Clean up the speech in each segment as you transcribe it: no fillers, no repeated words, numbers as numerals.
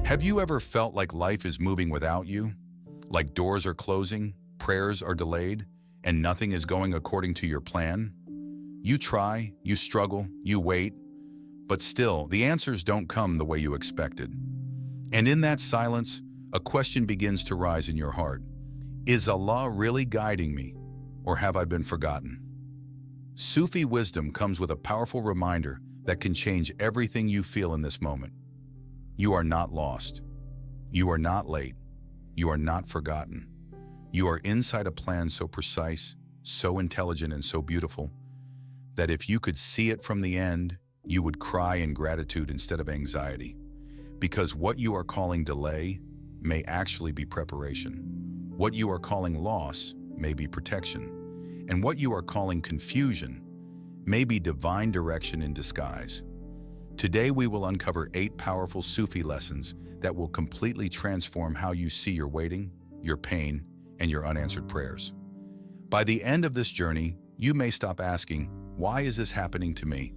Have you ever felt like life is moving without you? Like doors are closing, prayers are delayed, and nothing is going according to your plan? You try, you struggle, you wait, but still, the answers don't come the way you expected. And in that silence, a question begins to rise in your heart. Is Allah really guiding me, or have I been forgotten? Sufi wisdom comes with a powerful reminder that can change everything you feel in this moment. You are not lost. You are not late. You are not forgotten. You are inside a plan so precise, so intelligent, and so beautiful that if you could see it from the end, you would cry in gratitude instead of anxiety. Because what you are calling delay may actually be preparation. What you are calling loss may be protection. And what you are calling confusion may be divine direction in disguise. Today we will uncover 8 powerful Sufi lessons that will completely transform how you see your waiting, your pain, and your unanswered prayers. By the end of this journey, you may stop asking, "Why is this happening to me?"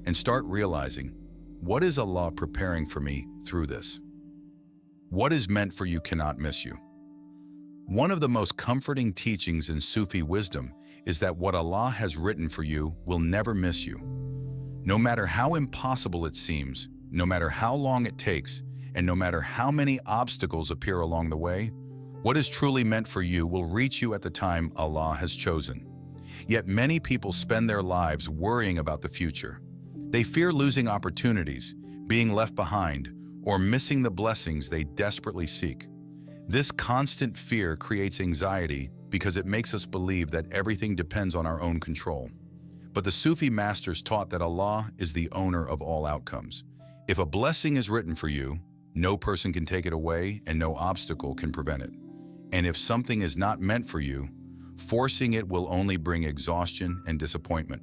and start realizing, what is Allah preparing for me through this? What is meant for you cannot miss you. One of the most comforting teachings in Sufi wisdom is that what Allah has written for you will never miss you. No matter how impossible it seems, no matter how long it takes, and no matter how many obstacles appear along the way, what is truly meant for you will reach you at the time Allah has chosen. Yet many people spend their lives worrying about the future. They fear losing opportunities, being left behind, or missing the blessings they desperately seek. This constant fear creates anxiety because it makes us believe that everything depends on our own control. But the Sufi masters taught that Allah is the owner of all outcomes. If a blessing is written for you, no person can take it away and no obstacle can prevent it. And if something is not meant for you, forcing it will only bring exhaustion and disappointment.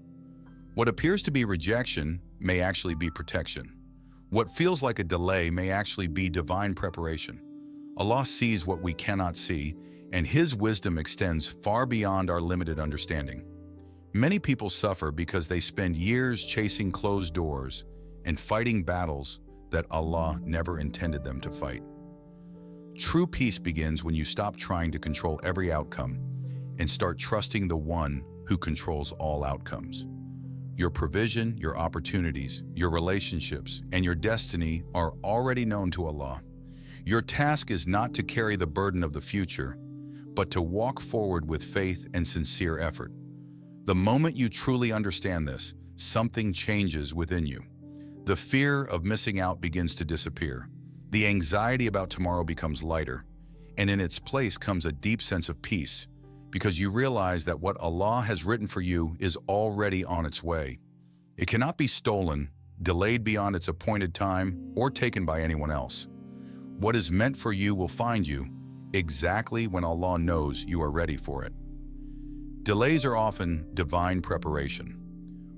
What appears to be rejection may actually be protection. What feels like a delay may actually be divine preparation. Allah sees what we cannot see, and His wisdom extends far beyond our limited understanding. Many people suffer because they spend years chasing closed doors and fighting battles that Allah never intended them to fight. True peace begins when you stop trying to control every outcome and start trusting the One who controls all outcomes. Your provision, your opportunities, your relationships, and your destiny are already known to Allah. Your task is not to carry the burden of the future, but to walk forward with faith and sincere effort. The moment you truly understand this, something changes within you. The fear of missing out begins to disappear. The anxiety about tomorrow becomes lighter, and in its place comes a deep sense of peace, because you realize that what Allah has written for you is already on its way. It cannot be stolen, delayed beyond its appointed time, or taken by anyone else. What is meant for you will find you exactly when Allah knows you are ready for it. Delays are often divine preparation.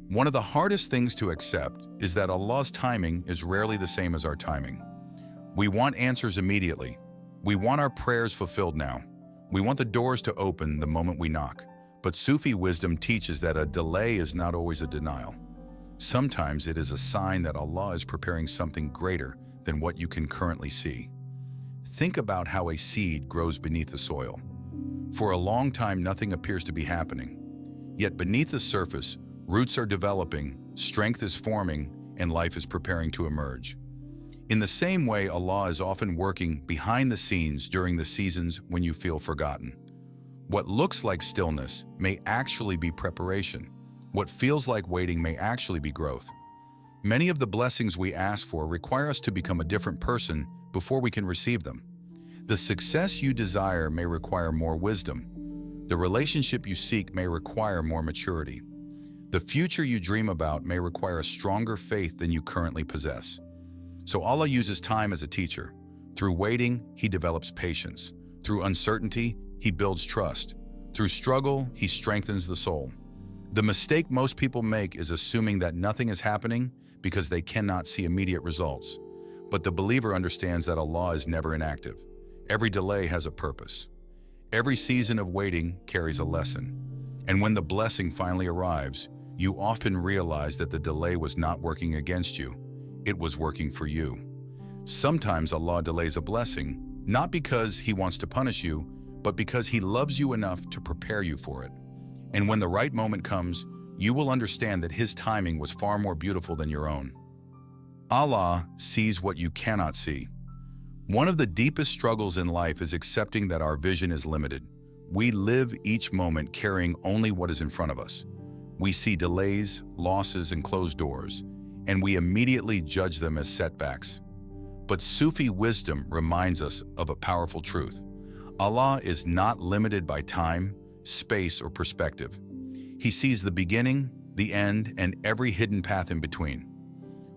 One of the hardest things to accept is that Allah's timing is rarely the same as our timing. We want answers immediately. We want our prayers fulfilled now. We want the doors to open the moment we knock. But Sufi wisdom teaches that a delay is not always a denial. Sometimes it is a sign that Allah is preparing something greater than what you can currently see. Think about how a seed grows beneath the soil. For a long time, nothing appears to be happening. Yet beneath the surface, roots are developing, strength is forming, and life is preparing to emerge. In the same way, Allah is often working behind the scenes during the seasons when you feel forgotten. What looks like stillness may actually be preparation. What feels like waiting may actually be growth. Many of the blessings we ask for require us to become a different person before we can receive them. The success you desire may require more wisdom. The relationship you seek may require more maturity. The future you dream about may require a stronger faith than you currently possess. So Allah uses time as a teacher. Through waiting, He develops patience. Through uncertainty, He builds trust. Through struggle, He strengthens the soul. The mistake most people make is assuming that nothing is happening because they cannot see immediate results. But the believer understands that Allah is never inactive. Every delay has a purpose. Every season of waiting carries a lesson. And when the blessing finally arrives, you often realize that the delay was not working against you. It was working for you. Sometimes Allah delays a blessing, not because He wants to punish you, but because He loves you enough to prepare you for it. And when the right moment comes, you will understand that His timing was far more beautiful than your own. Allah sees what you cannot see. One of the deepest struggles in life is accepting that our vision is limited. We live each moment carrying only what is in front of us. We see delays, losses, and closed doors, and we immediately judge them as setbacks. But Sufi wisdom reminds us of a powerful truth. Allah is not limited by time, space, or perspective. He sees the beginning, the end, and every hidden path in between.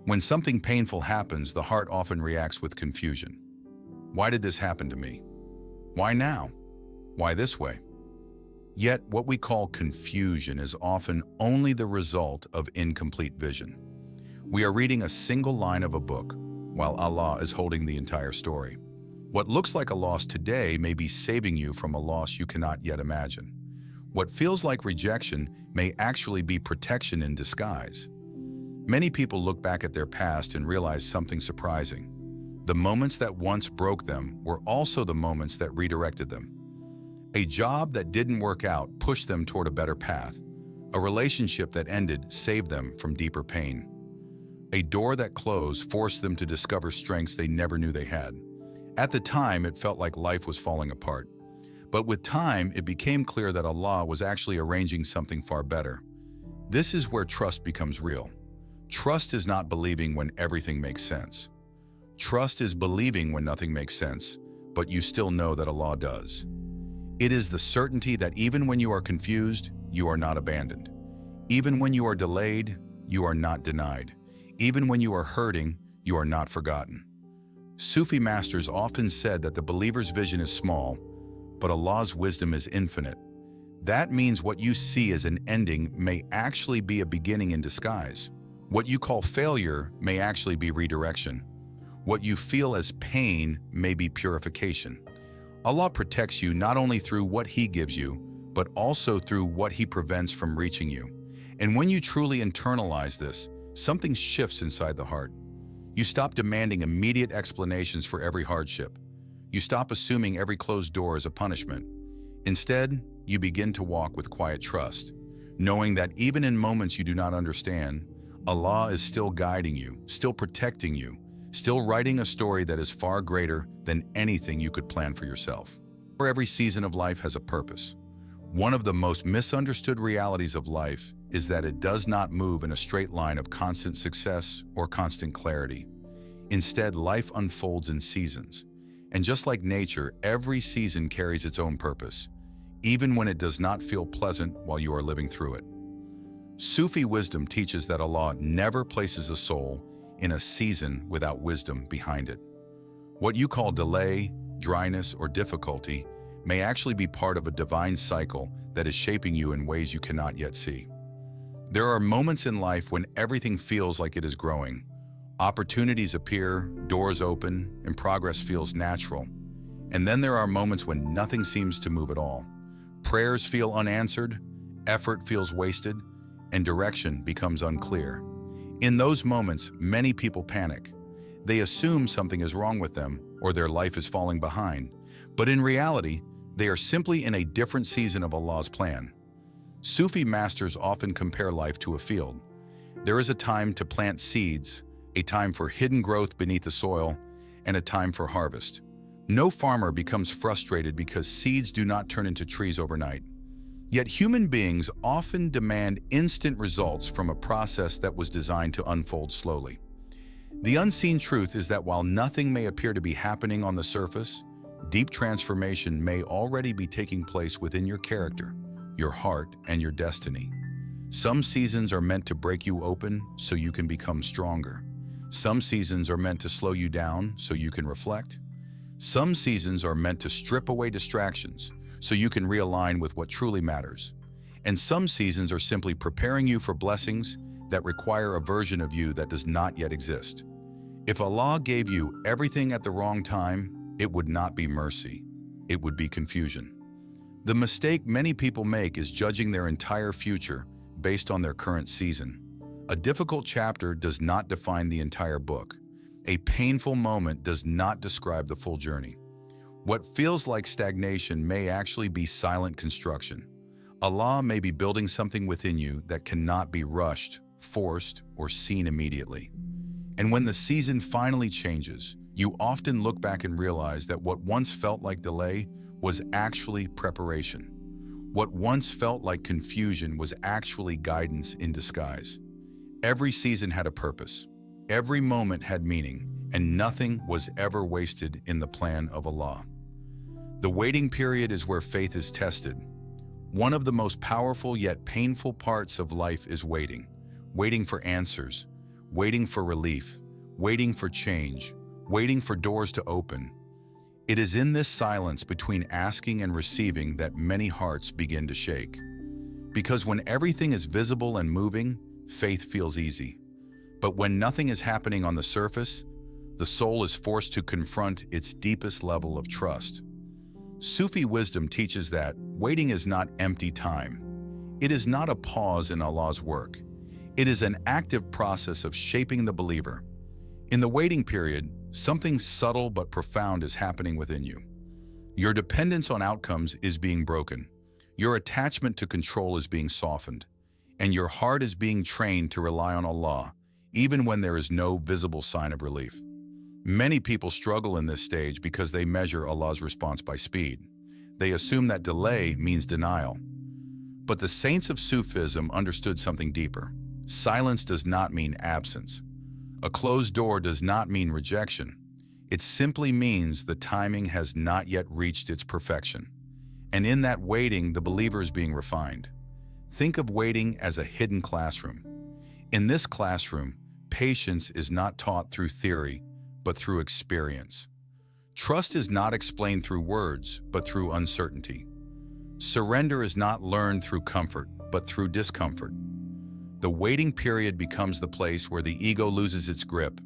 When something painful happens, the heart often reacts with confusion. Why did this happen to me? Why now? Why this way? Yet, what we call confusion is often only the result of incomplete vision. We are reading a single line of a book, while Allah is holding the entire story. What looks like a loss today may be saving you from a loss you cannot yet imagine. What feels like rejection may actually be protection in disguise. Many people look back at their past and realize something surprising. The moments that once broke them were also the moments that redirected them. A job that didn't work out pushed them toward a better path. A relationship that ended saved them from deeper pain. A door that closed forced them to discover strengths they never knew they had. At the time, it felt like life was falling apart. But with time, it became clear that Allah was actually arranging something far better. This is where trust becomes real. Trust is not believing when everything makes sense. Trust is believing when nothing makes sense, but you still know that Allah does. It is the certainty that even when you are confused, you are not abandoned. Even when you are delayed, you are not denied. Even when you are hurting, you are not forgotten. Sufi masters often said that the believer's vision is small, but Allah's wisdom is infinite. That means what you see as an ending may actually be a beginning in disguise. What you call failure may actually be redirection. What you feel as pain may be purification. Allah protects you not only through what He gives you, but also through what He prevents from reaching you. And when you truly internalize this, something shifts inside the heart. You stop demanding immediate explanations for every hardship. You stop assuming every closed door is a punishment. Instead, you begin to walk with quiet trust, knowing that even in moments you do not understand, Allah is still guiding you, still protecting you, still writing a story that is far greater than anything you could plan for yourself. For every season of life has a purpose. One of the most misunderstood realities of life is that it does not move in a straight line of constant success or constant clarity. Instead, life unfolds in seasons. And just like nature, every season carries its own purpose, even when it does not feel pleasant while you are living through it. Sufi wisdom teaches that Allah never places a soul in a season without wisdom behind it. What you call delay, dryness, or difficulty may actually be part of a divine cycle that is shaping you in ways you cannot yet see. There are moments in life when everything feels like it is growing. Opportunities appear, doors open, and progress feels natural. And then there are moments when nothing seems to move at all. Prayers feel unanswered, effort feels wasted, and direction becomes unclear. In those moments, many people panic. They assume something is wrong with them or their life is falling behind. But in reality, they are simply in a different season of Allah's plan. Sufi masters often compare life to a field. There is a time to plant seeds, a time for hidden growth beneath the soil, and a time for harvest. No farmer becomes frustrated because seeds do not turn into trees overnight. Yet human beings often demand instant results from a process that was designed to unfold slowly. The unseen truth is that while nothing may appear to be happening on the surface, deep transformation may already be taking place within your character, your heart, and your destiny. Some seasons are meant to break you open so you can become stronger. Some seasons are meant to slow you down so you can reflect. Some seasons are meant to strip away distractions so you can realign with what truly matters. And some seasons are simply preparing you for blessings that require a version of you that does not yet exist. If Allah gave you everything at the wrong time, it would not be mercy. It would be confusion. The mistake many people make is judging their entire future based on their current season. A difficult chapter does not define the entire book. A painful moment does not describe the full journey. What feels like stagnation may actually be silent construction. Allah may be building something within you that cannot be rushed, forced, or seen immediately. And when the season finally changes, you often look back and realize that what once felt like delay was actually preparation. What once felt like confusion was actually guidance in disguise. Every season had a purpose. Every moment had meaning, and nothing was ever wasted in the plan of Allah. The waiting period is where faith is tested. One of the most powerful yet painful parts of life is waiting. Waiting for answers, waiting for relief, waiting for change, waiting for doors to open. It is in this silence between asking and receiving that many hearts begin to shake. Because when everything is visible and moving, faith feels easy. But when nothing is happening on the surface, the soul is forced to confront its deepest level of trust. Sufi wisdom teaches that waiting is not empty time. It is not a pause in Allah's work. It is an active process of shaping the believer. In the waiting period, something subtle but profound is happening within you. Your dependence on outcomes is being broken. Your attachment to control is being softened. And your heart is being trained to rely on Allah, even when there is no visible sign of relief. Many people struggle in this stage because they measure Allah's response by speed. They assume that delay means denial. But the saints of Sufism understood something deeper. Silence does not mean absence. A closed door does not mean rejection. It simply means the timing has not yet reached its perfection. And in that waiting, the believer is being refined. Think of waiting as a hidden classroom. In this classroom, patience is not taught through theory, but through experience. Trust is not explained through words, but through uncertainty. Surrender is not learned through comfort, but through discomfort. The waiting period becomes the place where the ego loses its grip,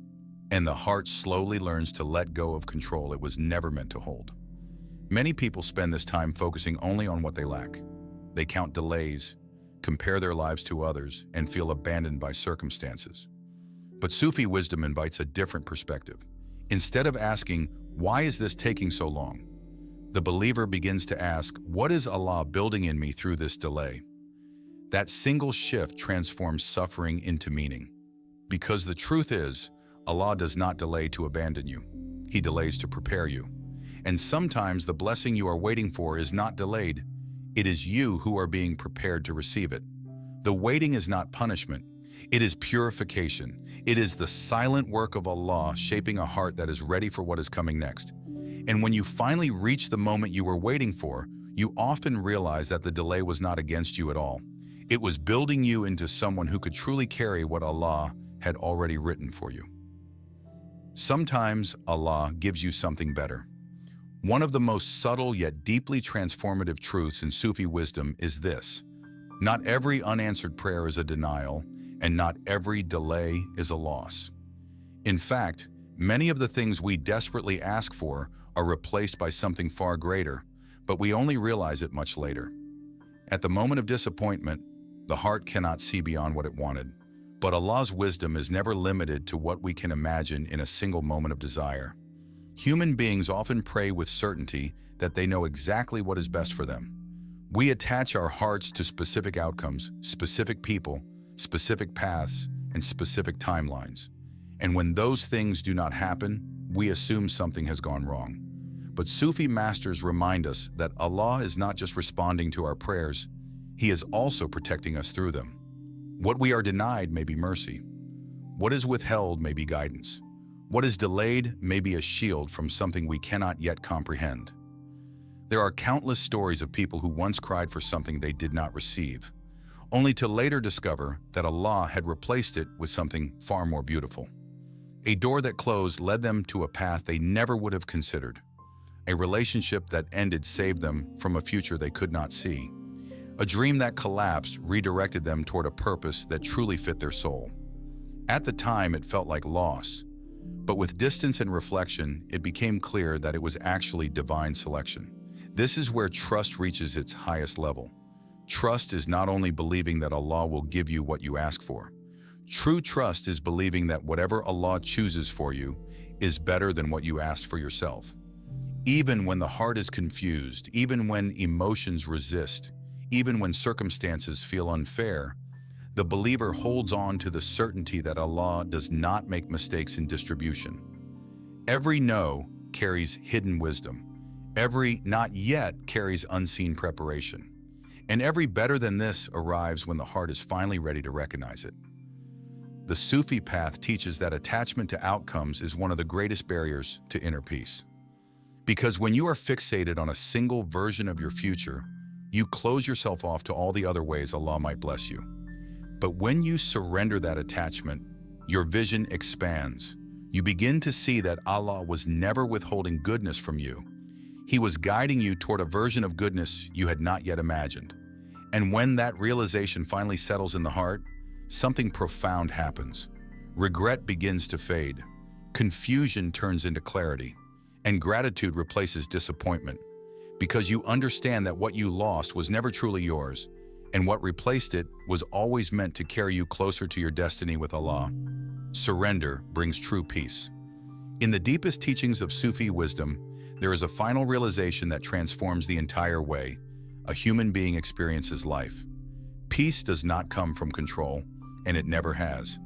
and the heart slowly learns to let go of control it was never meant to hold. Many people spend this time focusing only on what they lack. They count delays, compare their lives to others, and feel abandoned by circumstances. But Sufi wisdom invites a different perspective. Instead of asking, "Why is this taking so long?" the believer begins to ask, "What is Allah building in me through this delay?" That single shift transforms suffering into meaning. Because the truth is, Allah does not delay to abandon you. He delays to prepare you. And sometimes the blessing you are waiting for is not delayed. It is you who are being prepared to receive it. The waiting is not punishment. It is purification. It is the silent work of Allah shaping a heart that is ready for what is coming next. And when you finally reach the moment you were waiting for, you often realize that the delay was not against you at all. It was building you into someone who could truly carry what Allah had already written for you. Sometimes Allah gives you something better. One of the most subtle yet deeply transformative truths in Sufi wisdom is this: not every unanswered prayer is a denial, and not every delay is a loss. In fact, many of the things we desperately ask for are replaced by something far greater, but we only realize it much later. At the moment of disappointment, the heart cannot see beyond what it wanted. But Allah's wisdom is never limited to what we can imagine in a single moment of desire. Human beings often pray with certainty that they know exactly what is best for them. We attach our hearts to specific outcomes, specific people, specific paths, and specific timelines. And when those things do not happen, we assume something has gone wrong. But Sufi masters remind us that Allah is not just responding to our prayers, He is also protecting us through them. What we are denied may be mercy. What is withheld may be guidance. What is delayed may be a shield from something we cannot yet comprehend. There are countless stories of people who once cried for something they did not receive, only to later discover that Allah had replaced it with something far more beautiful. A door that closed led them to a path they never would have considered. A relationship that ended saved them from a future they could not see. A dream that collapsed redirected them toward a purpose that truly fit their soul. At the time, it felt like loss, but with distance and reflection, it became clear that it was actually divine selection. This is where trust reaches its highest level. Trust is not only believing that Allah will give you what you ask for. True trust is believing that whatever Allah chooses for you is better than what you asked for yourself. Even when the heart is confused, even when emotions resist, even when circumstances feel unfair, the believer holds on to the certainty that Allah does not make mistakes in distribution. Every no carries hidden wisdom. Every not yet carries unseen preparation. And every better than this arrives when the heart is finally ready to recognize it. The Sufi path teaches that attachment to outcomes is one of the greatest barriers to inner peace. Because when you are fixated on a single version of your future, you close yourself off to all the other ways Allah might bless you. But when you surrender that attachment, your vision expands. You begin to see that Allah was never withholding goodness from you. He was guiding you toward a version of goodness you had not yet imagined. And when that realization finally settles in the heart, something profound happens. Regret begins to fade. Confusion turns into clarity. And gratitude replaces disappointment. Because you understand that what you lost was never truly yours, and what replaced it was always meant to carry you closer to your destiny with Allah. Surrender brings true peace. In the deepest teachings of Sufi wisdom, there is a final realization that transforms the entire way a human being experiences life. Peace does not come from control, and it never has.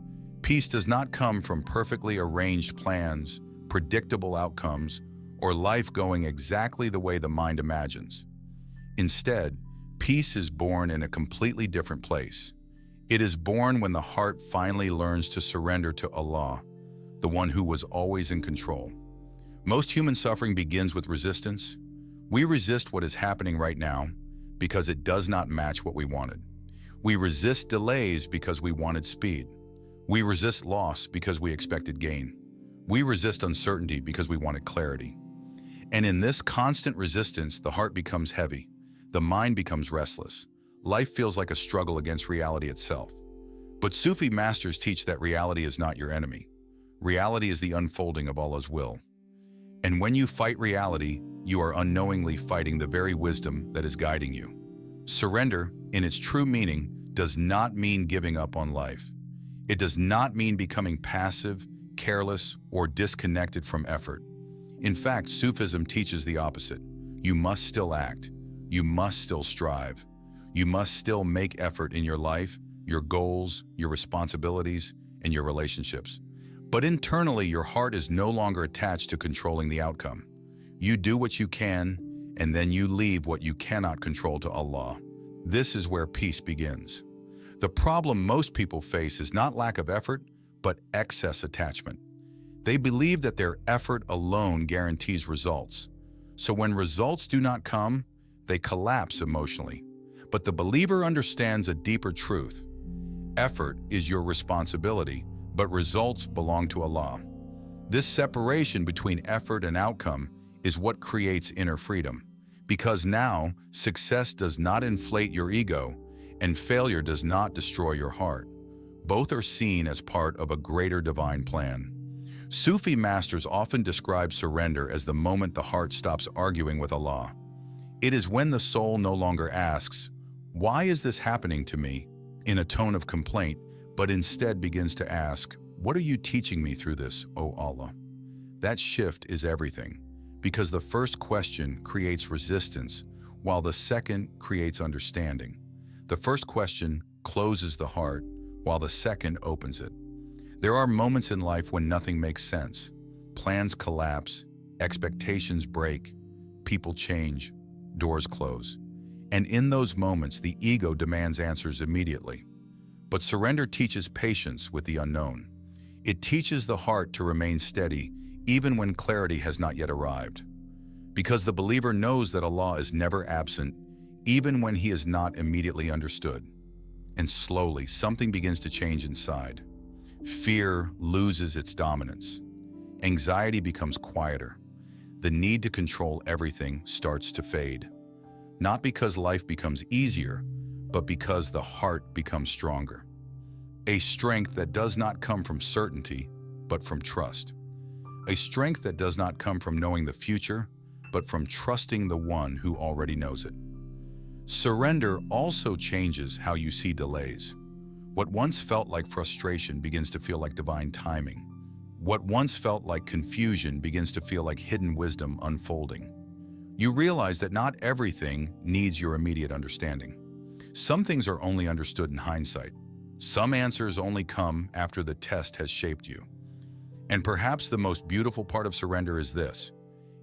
Peace does not come from perfectly arranged plans, predictable outcomes, or life going exactly the way the mind imagines. Instead, peace is born in a completely different place. It is born when the heart finally learns to surrender to Allah, the one who was always in control. Most human suffering begins with resistance. We resist what is happening right now because it does not match what we wanted. We resist delays because we wanted speed. We resist loss because we expected gain. We resist uncertainty because we wanted clarity. And in this constant resistance, the heart becomes heavy. The mind becomes restless. Life feels like a struggle against reality itself. But Sufi masters teach that reality is not your enemy. Reality is the unfolding of Allah's will. And when you fight reality, you are unknowingly fighting the very wisdom that is guiding you. Surrender, in its true meaning, does not mean giving up on life. It does not mean becoming passive, careless, or disconnected from effort. In fact, Sufism teaches the opposite. You must still act. You must still strive. You must still make effort in your life, your goals, your responsibilities, and your relationships. But internally, your heart is no longer attached to controlling the outcome. You do what you can, and then you leave what you cannot control to Allah. This is where peace begins. The problem most people face is not lack of effort, but excess attachment. They believe that their effort alone guarantees results. So when results do not come, they collapse emotionally. But the believer understands a deeper truth. Effort is your responsibility, but results belong to Allah. This separation between effort and outcome is what creates inner freedom. Because now, success does not inflate your ego, and failure does not destroy your heart. Both are seen as part of a greater divine plan. Sufi masters often describe surrender as the moment the heart stops arguing with Allah. It is when the soul no longer asks, "Why is this happening to me?" in a tone of complaint, but instead begins to ask, "What are you teaching me through this, O Allah?" That shift is everything, because the first question creates resistance, while the second creates understanding. The first question closes the heart, while the second opens it. There are moments in life when nothing makes sense. Plans collapse, expectations break, people change, doors close. And in those moments, the ego demands answers immediately. But surrender teaches patience with the unknown. It teaches the heart to remain steady, even when clarity has not yet arrived. Because the believer knows that Allah is never absent, even when He is not immediately understood. And slowly, something begins to change inside. Fear loses its dominance. Anxiety becomes quieter. The need to control everything starts to fade. Not because life becomes easier, but because the heart becomes stronger. A strength that does not come from certainty, but from trust. A strength that does not come from knowing the future, but from trusting the one who already knows it. Surrender also changes how you see delays. What once felt like frustration begins to feel like divine timing. What once felt like confusion begins to feel like hidden wisdom unfolding. You realize that not everything needs your immediate understanding. Some things are only understood in hindsight. Some answers only come after the test has shaped you. And perhaps the most beautiful part of surrender is this: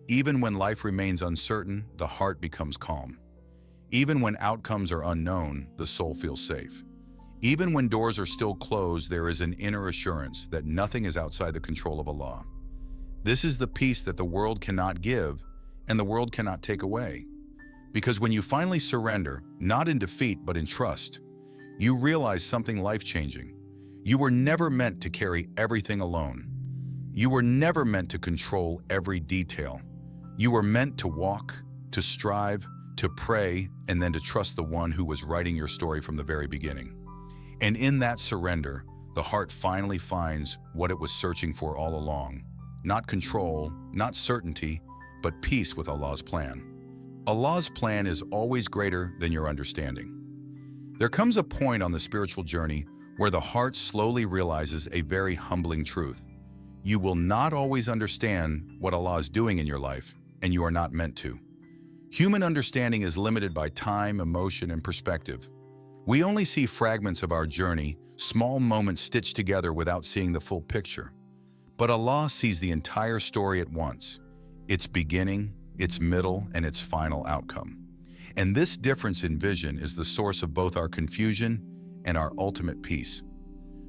even when life remains uncertain, the heart becomes calm. Even when outcomes are unknown, the soul feels safe. Even when doors are still closed, there is an inner assurance that nothing is outside the control of Allah. This is the peace that the world cannot give and the world cannot take away. Because when you finally surrender, not in defeat but in trust, you realize something life-changing. You were never meant to carry everything alone. You were never meant to control every detail. You were meant to walk, to strive, to pray, and then to trust the one who was writing your story from the very beginning. And in that surrender, the heart finally finds what it was searching for all along. Not control, not certainty, but peace with Allah's plan. Allah's plan is always greater than your understanding. There comes a point on the spiritual journey where the heart slowly realizes a very humbling truth. You will not always understand what Allah is doing in your life, and you are not meant to. Human understanding is limited by time, emotion, and perspective. We only see fragments of our journey, small moments stitched together without seeing the full picture. But Allah sees the entire story at once, its beginning, its middle, and its final outcome. And this difference in vision is the source of both our confusion and our ultimate peace.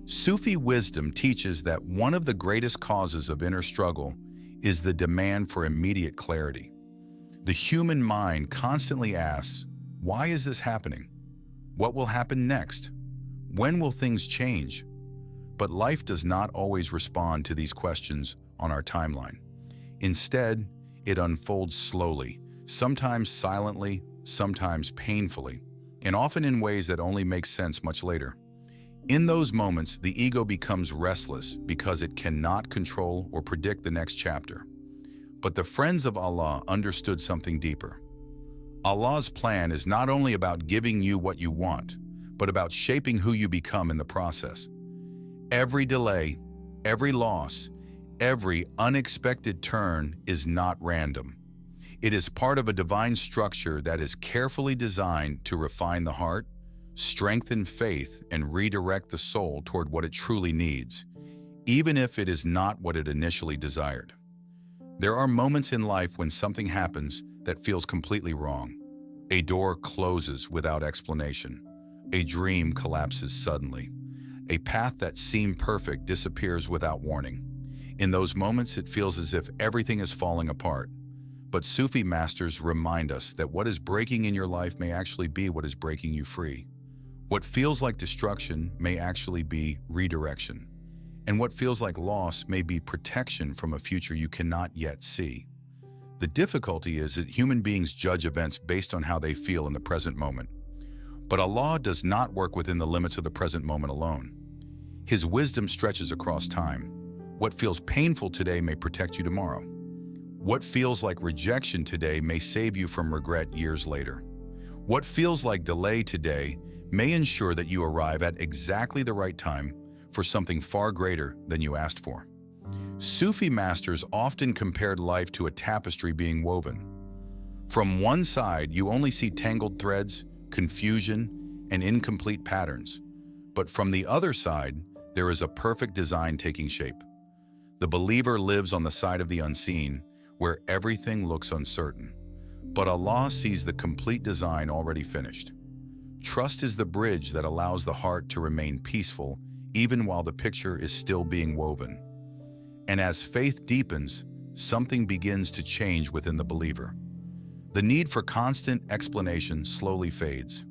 Sufi wisdom teaches that one of the greatest causes of inner struggle is the demand for immediate clarity. The human mind constantly asks, why is this happening? What will happen next? When will things change? But life does not always respond to these questions on our timeline. Instead, it unfolds slowly, sometimes silently, sometimes painfully, and often in ways that only make sense much later. In those moments, the ego becomes restless because it cannot control or predict the next chapter. But the friends of Allah understood something deeper. Allah's plan is not only about giving you what you want, but about shaping who you become in the process. Every delay, every loss, every unexpected turn is not random. It is part of a divine structure that is carefully designed to refine the heart, strengthen faith, and redirect the soul toward what it truly needs, even if it is not what it initially desired. There are moments in life when something happens that feels completely wrong. A door closes without explanation. A dream collapses suddenly. A path that seemed perfect disappears without warning. In those moments, it feels as if everything is falling apart. But Sufi masters remind us that what is breaking in your life may actually be what is breaking you free. What feels like destruction may actually be redirection. And what feels like loss may be protection from a future you cannot yet see. The difficulty is that human beings judge events based on how they feel in the present moment. But Allah does not work within the limits of the present moment alone. His wisdom stretches across time. What feels painful today may protect you tomorrow. What feels like rejection today may save you from regret years later. What feels like delay today may ensure that you arrive at exactly the right time for something far greater than you asked for. Sufi masters often compared life to a tapestry being woven. From one side, you only see tangled threads, confusion, and incomplete patterns. But from the other side, there is a perfect design taking shape. The believer lives on the side of the unseen, where everything looks uncertain. But Allah sees the complete design already finished. Trust is the bridge that allows the heart to remain peaceful even while the picture is still being woven. And as faith deepens, something begins to change within the believer. The need for constant explanation slowly fades.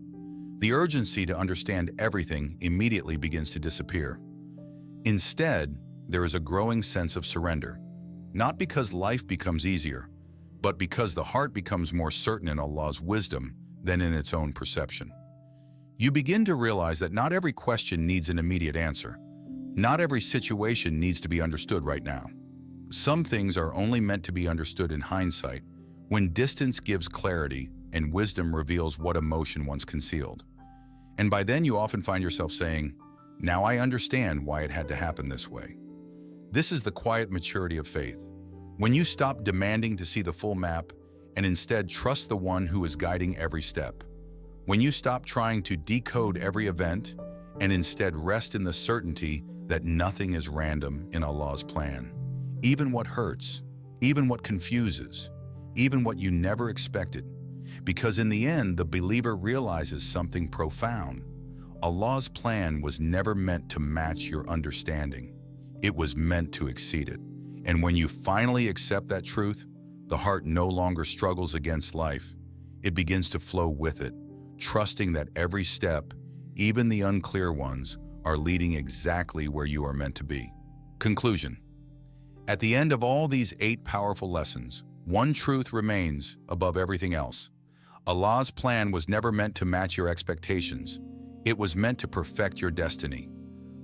The urgency to understand everything immediately begins to disappear. Instead, there is a growing sense of surrender, not because life becomes easier, but because the heart becomes more certain in Allah's wisdom than in its own perception. You begin to realize that not every question needs an immediate answer. Not every situation needs to be understood right now. Some things are only meant to be understood in hindsight, when distance gives clarity and wisdom reveals what emotion once concealed. And by then you often find yourself saying, "Now I understand why it had to happen this way." This is the quiet maturity of faith. When you stop demanding to see the full map and instead trust the one who is guiding every step. When you stop trying to decode every event and instead rest in the certainty that nothing is random in Allah's plan. Even what hurts, even what confuses, even what you never expected. Because in the end, the believer realizes something profound. Allah's plan was never meant to match your understanding. It was meant to exceed it. And when you finally accept that truth, the heart no longer struggles against life. It begins to flow with it, trusting that every step, even the unclear ones, are leading exactly where you are meant to be. Conclusion. At the end of all these 8 powerful lessons, one truth remains above everything else. Allah's plan was never meant to match your expectations. It was meant to perfect your destiny.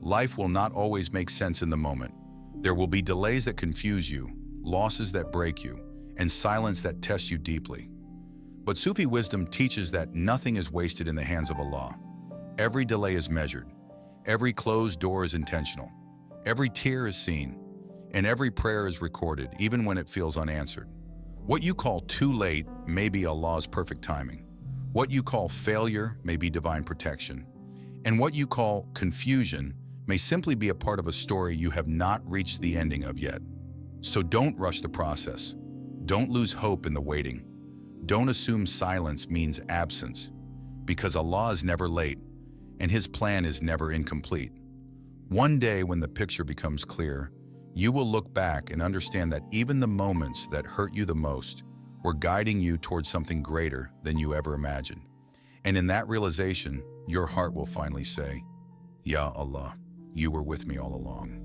Life will not always make sense in the moment. There will be delays that confuse you, losses that break you, and silence that tests you deeply. But Sufi wisdom teaches that nothing is wasted in the hands of Allah. Every delay is measured. Every closed door is intentional. Every tear is seen. And every prayer is recorded, even when it feels unanswered. What you call too late may be Allah's perfect timing. What you call failure may be divine protection. And what you call confusion may simply be a part of a story you have not reached the ending of yet. So don't rush the process. Don't lose hope in the waiting. Don't assume silence means absence, because Allah is never late, and His plan is never incomplete. One day when the picture becomes clear, you will look back and understand that even the moments that hurt you the most were guiding you towards something greater than you ever imagined. And in that realization, your heart will finally say, Ya Allah, you were with me all along.